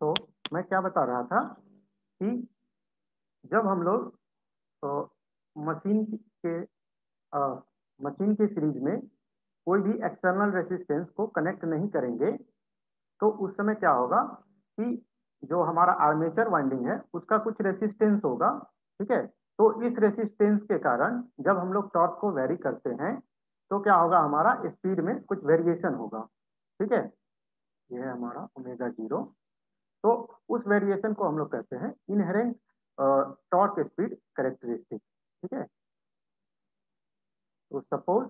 तो मैं क्या बता रहा था कि जब हम लोग मशीन के मशीन के सीरीज में कोई भी एक्सटर्नल रेसिस्टेंस को कनेक्ट नहीं करेंगे तो उस समय क्या होगा कि जो हमारा आर्मेचर वाइंडिंग है उसका कुछ रेसिस्टेंस होगा। ठीक है, तो इस रेसिस्टेंस के कारण जब हम लोग टॉर्क को वेरी करते हैं तो क्या होगा, हमारा स्पीड में कुछ वेरिएशन होगा। ठीक है, ये है हमारा ओमेगा जीरो। तो उस वेरिएशन को हम लोग कहते हैं इनहेरेंट टॉर्क स्पीड कैरेक्टरिस्टिक। ठीक है, तो suppose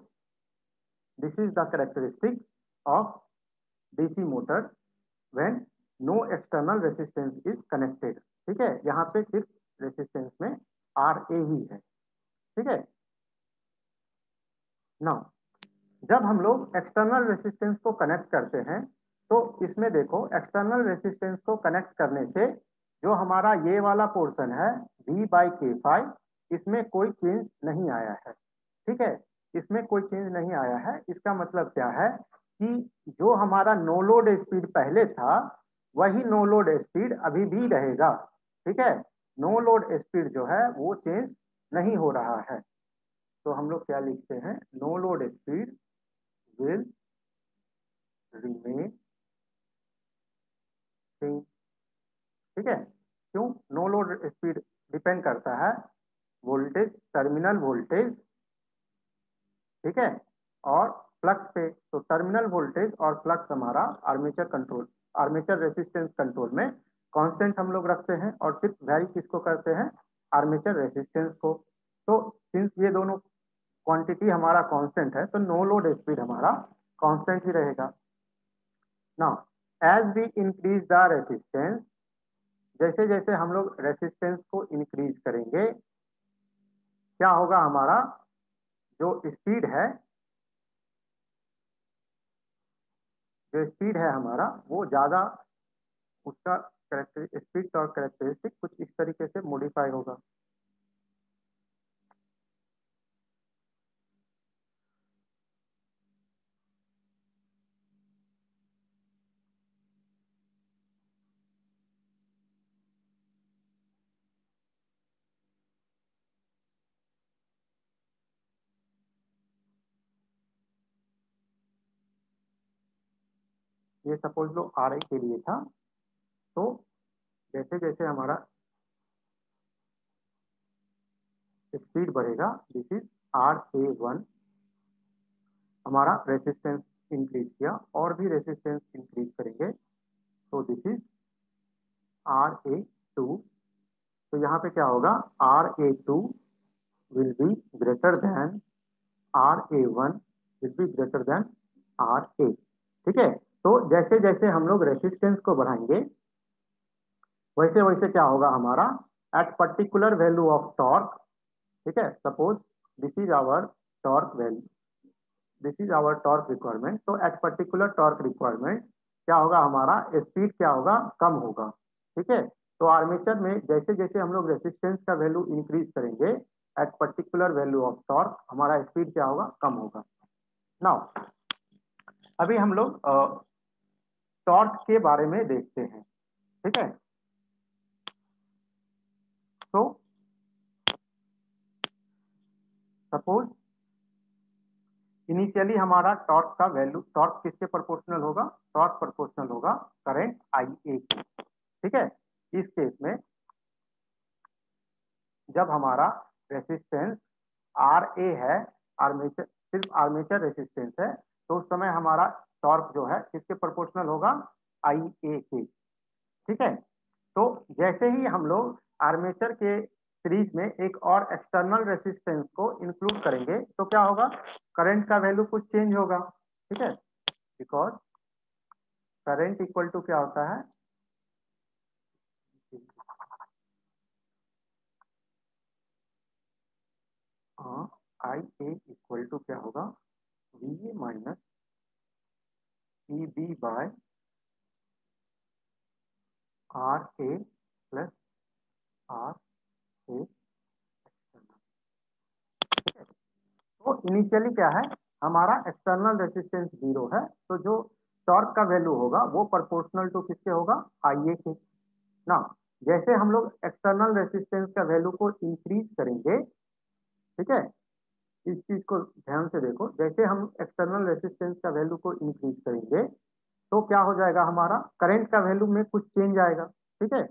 this is the characteristic of DC motor when no external resistance is connected. ठीक है, यहाँ पे सिर्फ रेसिस्टेंस में आर ए ही है। ठीक है, नाउ जब हम लोग एक्सटर्नल रेसिस्टेंस को कनेक्ट करते हैं तो इसमें देखो, एक्सटर्नल रेसिस्टेंस को कनेक्ट करने से जो हमारा ये वाला पोर्शन है V/K5, इसमें कोई चेंज नहीं आया है। ठीक है, इसमें कोई चेंज नहीं आया है। इसका मतलब क्या है कि जो हमारा नो लोड स्पीड पहले था वही नो लोड स्पीड अभी भी रहेगा। ठीक है, नो लोड स्पीड जो है वो चेंज नहीं हो रहा है। तो हम लोग क्या लिखते हैं, no load speed will remain same। ठीक है, क्यों? नो लोड स्पीड डिपेंड करता है वोल्टेज, टर्मिनल वोल्टेज, ठीक है, और फ्लक्स पे। तो टर्मिनल वोल्टेज और फ्लक्स हमारा armature control, armature resistance control में कांस्टेंट हम लोग रखते हैं और सिर्फ वैरी किसको करते हैं, आर्मेचर रेसिस्टेंस को। तो सिंस ये दोनों क्वांटिटी हमारा कांस्टेंट है तो नो लोड स्पीड हमारा कांस्टेंट ही रहेगा। Now as we increase the resistance, जैसे जैसे हम लोग रेसिस्टेंस को इंक्रीज करेंगे क्या होगा, हमारा जो स्पीड है, जो स्पीड है हमारा वो ज्यादा, उसका स्पीड टॉर्क कैरेक्टरिस्टिक कुछ इस तरीके से मॉडिफाई होगा। ये सपोज लो आर के लिए था, तो जैसे जैसे हमारा स्पीड बढ़ेगा, दिस इज RA1, हमारा रेसिस्टेंस इंक्रीज किया और भी रेसिस्टेंस इंक्रीज करेंगे तो दिस इज RA2। तो यहाँ पे क्या होगा, RA2 will be greater than RA1 will be greater than RA। ठीक है, तो जैसे जैसे हम लोग रेसिस्टेंस को बढ़ाएंगे वैसे वैसे क्या होगा, हमारा at particular value of torque, ठीक है, suppose this is our torque value, this is our torque requirement, तो एट पर्टिकुलर टॉर्क रिक्वायरमेंट क्या होगा, हमारा स्पीड क्या होगा, कम होगा। ठीक है, तो आर्मेचर में जैसे जैसे हम लोग रेसिस्टेंस का वैल्यू इंक्रीज करेंगे eight particular value of torque, हमारा स्पीड क्या होगा, कम होगा। नाउ अभी हम लोग टॉर्क के बारे में देखते हैं। ठीक है, तो सपोज इनिशियली हमारा टॉर्क का वैल्यू, टॉर्क किसके प्रोपोर्शनल होगा, टॉर्क प्रोपोर्शनल होगा करंट IA के। ठीक है, इस केस में जब हमारा रेसिस्टेंस RA है, आर्मेचर, सिर्फ आर्मेचर रेसिस्टेंस है, तो उस समय हमारा टॉर्क जो है किसके प्रोपोर्शनल होगा, IA के। ठीक है, तो जैसे ही हम लोग आर्मेचर के सीरीज में एक और एक्सटर्नल रेसिस्टेंस को इंक्लूड करेंगे तो क्या होगा, करंट का वैल्यू कुछ चेंज होगा। ठीक है, बिकॉज करंट इक्वल टू क्या होता है, IA इक्वल टू क्या होगा, VA minus EB by RA plus RA। तो इनिशियली क्या है, हमारा एक्सटर्नल रेसिस्टेंस जीरो है, तो जो टॉर्क का वैल्यू होगा वो प्रोपोर्शनल टू किसके होगा, आई ए के ना। जैसे हम लोग एक्सटर्नल रेसिस्टेंस का वैल्यू को इंक्रीज करेंगे, ठीक है, इस चीज को ध्यान से देखो, जैसे हम एक्सटर्नल रेसिस्टेंस का वैल्यू को इंक्रीज करेंगे तो क्या हो जाएगा, हमारा करंट का वैल्यू में कुछ चेंज आएगा, ठीक है,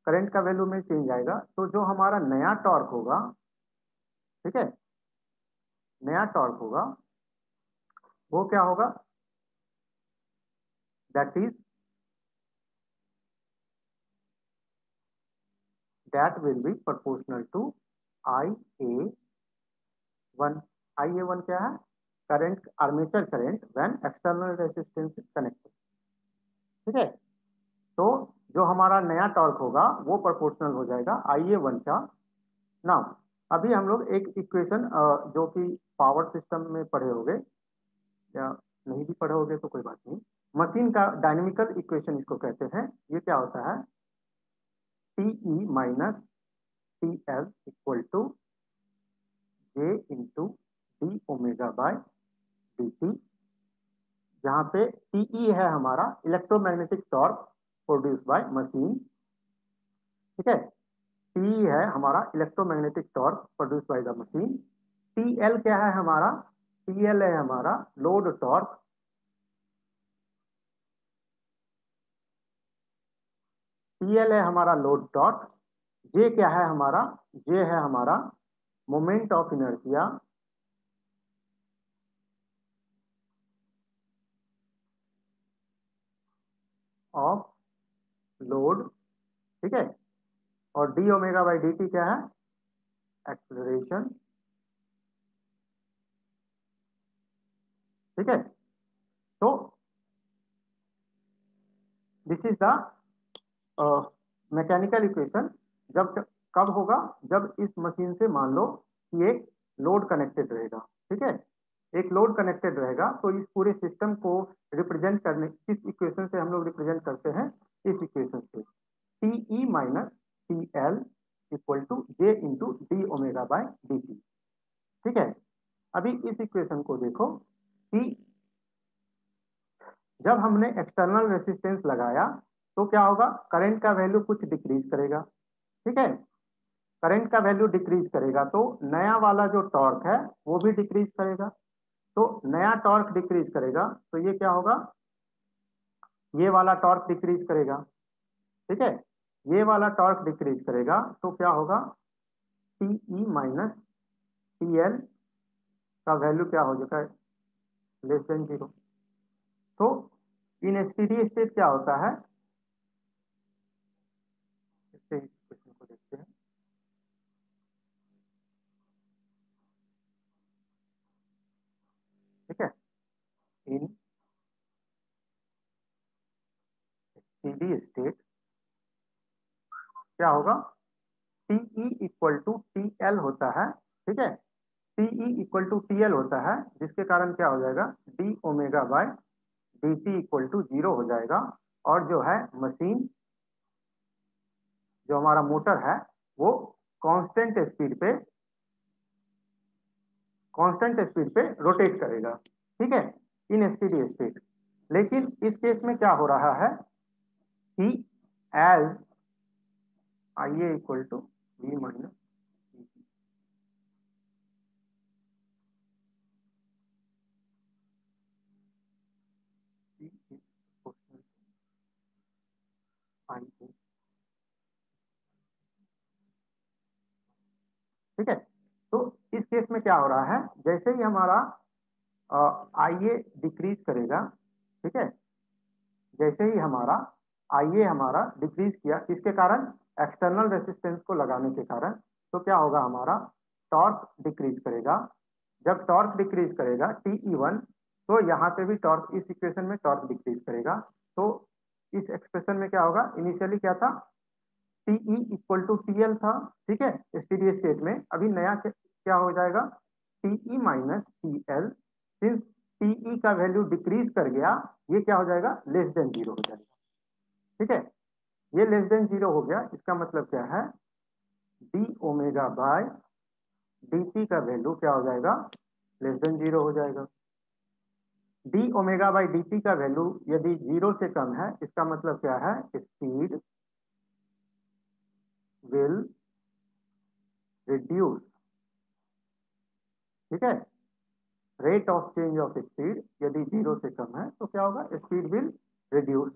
करंट का वैल्यू में चेंज आएगा, तो जो हमारा नया टॉर्क होगा, ठीक है, नया टॉर्क होगा वो क्या होगा, that is that will be proportional to I A one. I A one क्या है, current, armature current when external resistance is connected, ठीक है। तो जो हमारा नया टॉर्क होगा वो प्रोपोर्शनल हो जाएगा आई ए वन का। नाउ अभी हम लोग एक इक्वेशन जो कि पावर सिस्टम में पढ़े होंगे या नहीं भी पढ़े होंगे तो कोई बात नहीं, मशीन का डायनेमिकल इक्वेशन इसको कहते हैं। ये क्या होता है, T E minus T L equal to J into D omega by D T, जहाँ पे टी ई है हमारा electromagnetic torque produce by machine, ठीक है, टी है हमारा electromagnetic torque produce by the machine. T L क्या है हमारा, टी एल है हमारा लोड टॉर्क, टी एल है हमारा लोड टॉर्क। जे क्या है हमारा, जे है हमारा moment of inertia, of load, ठीक है, और D omega by D T क्या है, एक्सेलरेशन, ठीक है। तो this is the mechanical equation. जब कब होगा, जब इस मशीन से मान लो कि एक लोड कनेक्टेड रहेगा, ठीक है, एक लोड कनेक्टेड रहेगा, तो इस पूरे सिस्टम को रिप्रेजेंट करने किस इक्वेशन से हम लोग रिप्रेजेंट करते हैं, इस इक्वेशन से, T E minus T L equal to J into D omega by D T, ठीक है। अभी इस इक्वेशन को देखो कि जब हमने एक्सटर्नल रेसिस्टेंस लगाया तो क्या होगा, करंट का वैल्यू कुछ डिक्रीज करेगा, ठीक है, करंट का वैल्यू डिक्रीज करेगा तो नया वाला जो टॉर्क है वो भी डिक्रीज करेगा। तो नया टॉर्क डिक्रीज करेगा तो ये क्या होगा, ये वाला टॉर्क डिक्रीज करेगा, ठीक है, ये वाला टॉर्क डिक्रीज करेगा तो क्या होगा, T E minus T L का वैल्यू क्या हो जाएगा, लेस देन जीरो। तो इन स्टेडी स्टेट क्या होता है, इससे इस क्वेश्चन को देखते हैं, ठीक है, इन स्टेडी स्टेट क्या होगा, T E equal to T L होता है, ठीक है, T E equal to T L होता है, जिसके कारण क्या हो जाएगा, D omega by D T equal to zero हो जाएगा। और जो है मशीन, जो हमारा मोटर है वो कांस्टेंट स्पीड पे, कांस्टेंट स्पीड पे रोटेट करेगा, ठीक है, इन स्टेडी स्टेट। लेकिन इस केस में क्या हो रहा है कि as I A equal to V minus I A, ठीक है। तो इस केस में क्या हो रहा है, जैसे ही हमारा आई ए डिक्रीज करेगा, ठीक है, जैसे ही हमारा आई ए हमारा डिक्रीज किया किसके कारण, एक्सटर्नल रेसिस्टेंस को लगाने के कारण, तो क्या होगा, हमारा टॉर्क डिक्रीज करेगा। जब टॉर्क डिक्रीज करेगा टी ई वन, तो यहाँ पे भी टॉर्क, इस इक्वेशन में टॉर्क डिक्रीज करेगा। तो इस एक्सप्रेशन में क्या होगा, इनिशियली क्या था, T E equal to T L था, ठीक है, स्टेडी स्टेट में। अभी नया क्या हो जाएगा, T E minus T L, since T E का वैल्यू डिक्रीज कर गया, ये क्या हो जाएगा, लेस देन जीरो हो जाएगा, ठीक है, ये लेस देन जीरो हो गया, इसका मतलब क्या है, D omega by D T का वैल्यू क्या हो जाएगा, लेस देन जीरो हो जाएगा। D omega by D T का वैल्यू यदि 0 से कम है, इसका मतलब क्या है, स्पीड विल रिड्यूस। ठीक है, rate of change of speed यदि 0 से कम है तो क्या होगा, speed will reduce.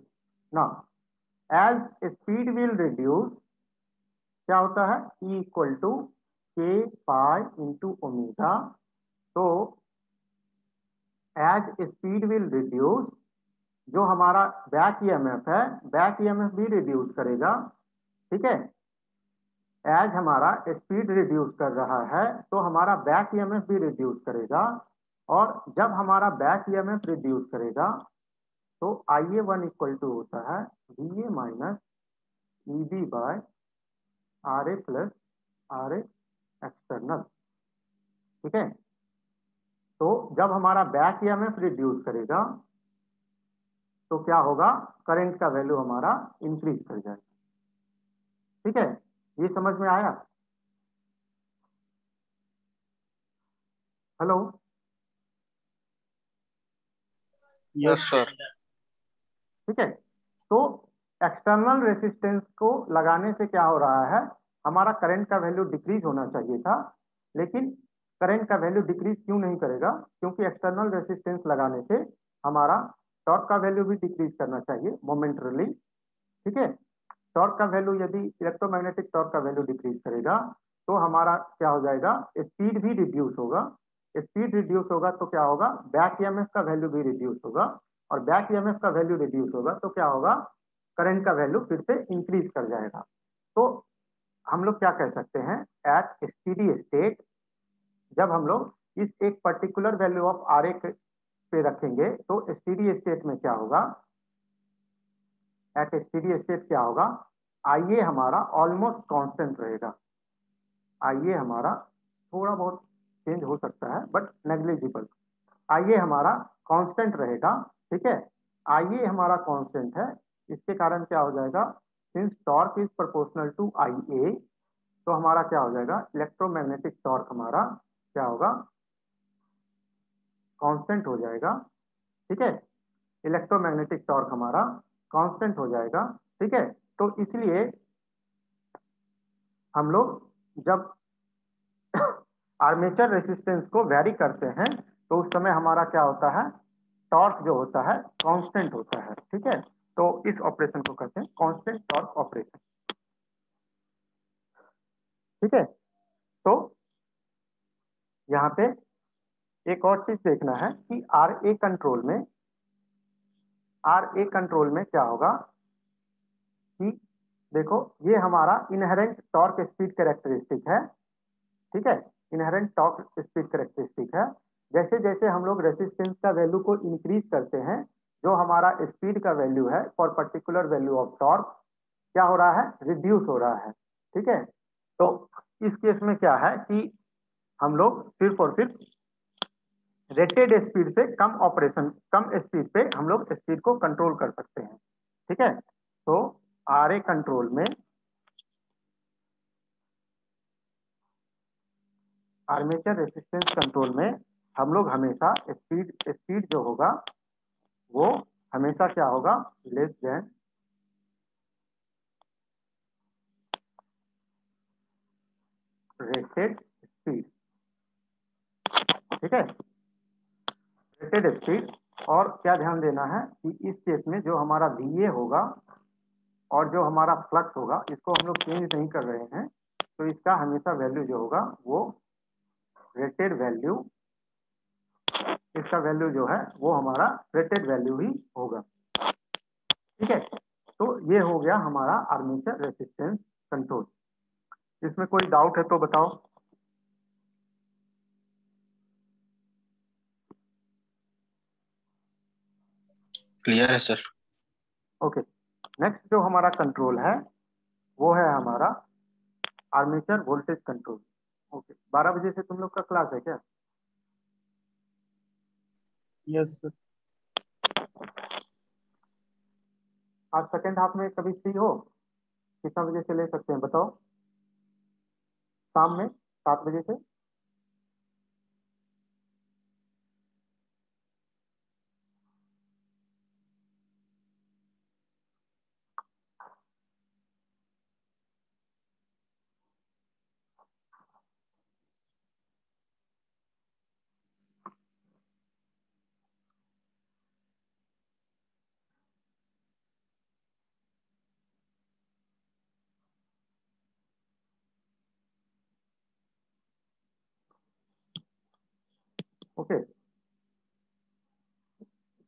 Now as speed will reduce क्या होता है, E equal to K pi into omega. तो एज स्पीड विल रिड्यूस, जो हमारा बैक ईएमएफ है, बैक ईएमएफ भी रिड्यूस करेगा। ठीक है, एज हमारा स्पीड रिड्यूस कर रहा है तो हमारा बैक ईएमएफ भी रिड्यूस करेगा। और जब हमारा बैक ईएमएफ रिड्यूस करेगा तो IA1 इक्वल टू होता है VA minus EB by RA plus RA external. ठीक है, तो जब हमारा बैक ईएमएफ रिड्यूस करेगा तो क्या होगा, करंट का वैल्यू हमारा इंक्रीज कर जाएगा। ठीक है, ये समझ में आया? Hello, yes sir. ठीक है। तो एक्सटर्नल रेसिस्टेंस को लगाने से क्या हो रहा है, हमारा करंट का वैल्यू डिक्रीज होना चाहिए था, लेकिन करंट का वैल्यू डिक्रीज क्यों नहीं करेगा, क्योंकि एक्सटर्नल रेसिस्टेंस लगाने से हमारा टॉर्क का वैल्यू भी डिक्रीज करना चाहिए मोमेंटरली। ठीक है, टॉर्क का वैल्यू यदि इलेक्ट्रोमैग्नेटिक टॉर्क का वैल्यू डिक्रीज करेगा तो हमारा क्या हो जाएगा, स्पीड भी रिड्यूस होगा। स्पीड रिड्यूस होगा तो क्या होगा, बैक ईएमएफ का वैल्यू भी रिड्यूस होगा। और बैक ईएमएफ का वैल्यू रिड्यूस होगा तो क्या होगा, करंट का वैल्यू फिर से इंक्रीज कर जाएगा। तो हम लोग क्या कह सकते हैं, एट स्टीडी स्टेट जब हम लोग इस एक particular value of R A पे रखेंगे तो स्टीडी स्टेट में क्या होगा, एट स्टीडी स्टेट क्या होगा, आईए हमारा ऑलमोस्ट कांस्टेंट रहेगा। आईए हमारा थोड़ा बहुत चेंज हो सकता है बट नेग्लिजिबल। आईए हमारा कांस्टेंट रहेगा। ठीक है, आईए हमारा कांस्टेंट है, इसके कारण क्या हो जाएगा, since torque is proportional to IA तो हमारा क्या हो जाएगा, इलेक्ट्रोमैग्नेटिक टॉर्क हमारा क्या होगा, कांस्टेंट हो जाएगा। ठीक है, इलेक्ट्रोमैग्नेटिक टॉर्क हमारा कांस्टेंट हो जाएगा। ठीक है, तो इसलिए हम लोग जब आर्मेचर रेसिस्टेंस को वैरी करते हैं तो उस समय हमारा क्या होता है, टॉर्क जो होता है कांस्टेंट होता है। ठीक है, तो इस ऑपरेशन को कहते हैं कांस्टेंट टॉर्क ऑपरेशन। ठीक है, तो यहाँ पे एक और चीज देखना है कि आर ए कंट्रोल में क्या होगा कि देखो ये हमारा इनहेरेंट टॉर्क स्पीड कैरेक्टरिस्टिक है। ठीक है, इनहेरेंट टॉर्क स्पीड कैरेक्टरिस्टिक है। जैसे जैसे हम लोग रेसिस्टेंस का वैल्यू को इंक्रीज करते हैं, जो हमारा स्पीड का वैल्यू है for particular value of torque क्या हो रहा है, रिड्यूस हो रहा है। ठीक है, तो इस केस में क्या है कि हम लोग सिर्फ और सिर्फ रेटेड स्पीड से कम स्पीड पे हम लोग स्पीड को कंट्रोल कर सकते हैं। ठीक है, तो आर ए कंट्रोल में, आर्मेचर रेसिस्टेंस कंट्रोल में हम लोग हमेशा स्पीड जो होगा वो हमेशा क्या होगा, लेस देन रेटेड स्पीड। ठीक है, रेटेड स्पीड। और क्या ध्यान देना है कि इस केस में जो हमारा VA होगा और जो हमारा फ्लक्स होगा इसको हम लोग चेंज नहीं कर रहे हैं, तो इसका हमेशा वैल्यू जो होगा वो रेटेड वैल्यू, इसका वैल्यू जो है वो हमारा रेटेड वैल्यू ही होगा। ठीक है, तो ये हो गया हमारा आर्मेचर रेसिस्टेंस कंट्रोल। इसमें कोई डाउट है तो बताओ। क्लियर है सर। ओके, नेक्स्ट जो हमारा कंट्रोल है वो है हमारा आर्मेचर वोल्टेज कंट्रोल। ओके, 12 बजे से तुम लोग का क्लास है क्या? Yes sir. आज सेकेंड हाफ में कभी फ्री हो, कितना बजे से ले सकते हैं बताओ? शाम में 7 बजे से। ओके,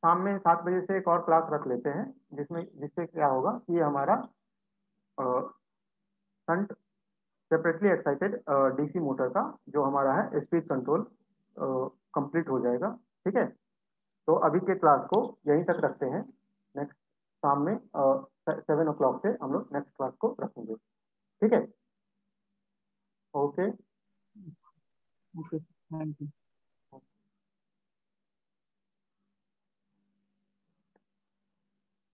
शाम में 7 बजे से एक और क्लास रख लेते हैं, जिससे क्या होगा कि हमारा shunt separately excited DC motor का जो हमारा है स्पीड कंट्रोल कंप्लीट हो जाएगा। ठीक है, तो अभी के क्लास को यहीं तक रखते हैं। नेक्स्ट शाम में 7 o'clock से हम लोग नेक्स्ट क्लास को रखेंगे।